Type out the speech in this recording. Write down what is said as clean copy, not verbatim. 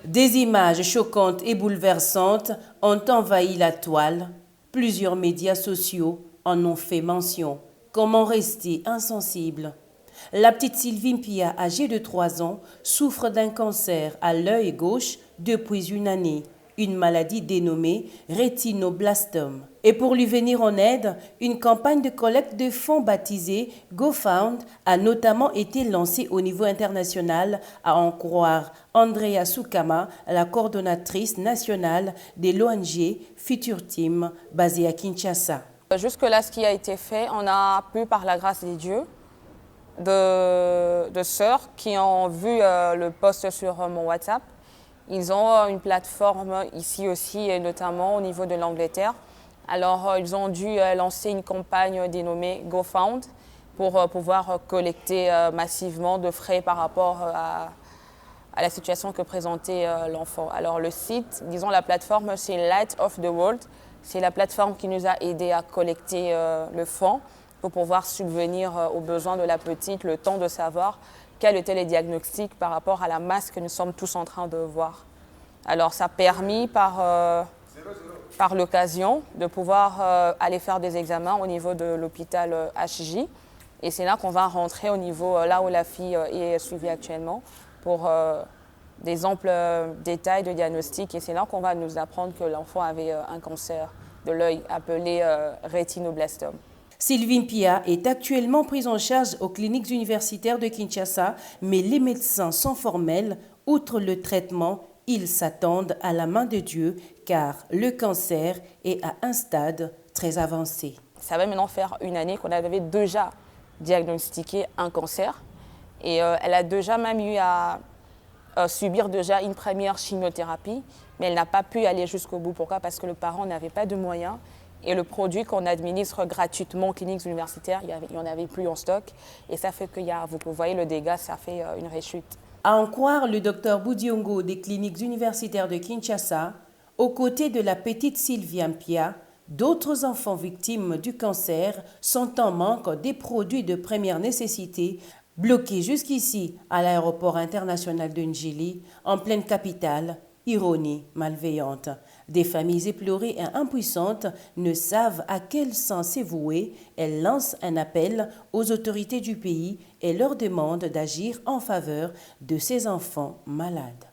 Des images choquantes et bouleversantes ont envahi la toile. Plusieurs médias sociaux en ont fait mention. Comment rester insensible? La petite Sylvie Mpia, âgée de 3 ans, souffre d'un cancer à l'œil gauche depuis une année, une maladie dénommée rétinoblastome. Et pour lui venir en aide, une campagne de collecte de fonds baptisée GoFound a notamment été lancée au niveau international, à en croire Andrea Soukama, la coordonnatrice nationale de l'ONG Future Team basée à Kinshasa. Jusque-là, ce qui a été fait, on a pu, par la grâce des dieux, de sœurs qui ont vu le post sur mon WhatsApp. Ils ont une plateforme ici aussi, et notamment au niveau de l'Angleterre. Alors, ils ont dû lancer une campagne dénommée GoFound pour pouvoir collecter massivement de frais par rapport à la situation que présentait l'enfant. Alors, le site, disons la plateforme, c'est Light of the World. C'est la plateforme qui nous a aidés à collecter le fonds pour pouvoir subvenir aux besoins de la petite, le temps de savoir quels étaient les diagnostics par rapport à la masse que nous sommes tous en train de voir. Alors ça a permis par l'occasion de pouvoir aller faire des examens au niveau de l'hôpital HJ. Et c'est là qu'on va rentrer au niveau, là où la fille est suivie actuellement, pour des amples détails de diagnostic. Et c'est là qu'on va nous apprendre que l'enfant avait un cancer de l'œil appelé rétinoblastome. Sylvie Mpia est actuellement prise en charge aux cliniques universitaires de Kinshasa, mais les médecins sont formels. Outre le traitement, ils s'attendent à la main de Dieu, car le cancer est à un stade très avancé. Ça va maintenant faire une année qu'on avait déjà diagnostiqué un cancer. Et elle a déjà même eu à subir déjà une première chimiothérapie, mais elle n'a pas pu aller jusqu'au bout. Pourquoi? Parce que le parent n'avait pas de moyens. Et le produit qu'on administre gratuitement aux cliniques universitaires, il n'y en avait plus en stock. Et ça fait que vous voyez le dégât, ça fait une rechute. À en croire le docteur Boudiongo des cliniques universitaires de Kinshasa, aux côtés de la petite Sylvie Mpia, d'autres enfants victimes du cancer sont en manque des produits de première nécessité, bloqués jusqu'ici à l'aéroport international de Njili, en pleine capitale. Ironie malveillante. Des familles éplorées et impuissantes ne savent à quel sens c'est voué. Elles lancent un appel aux autorités du pays et leur demandent d'agir en faveur de ces enfants malades.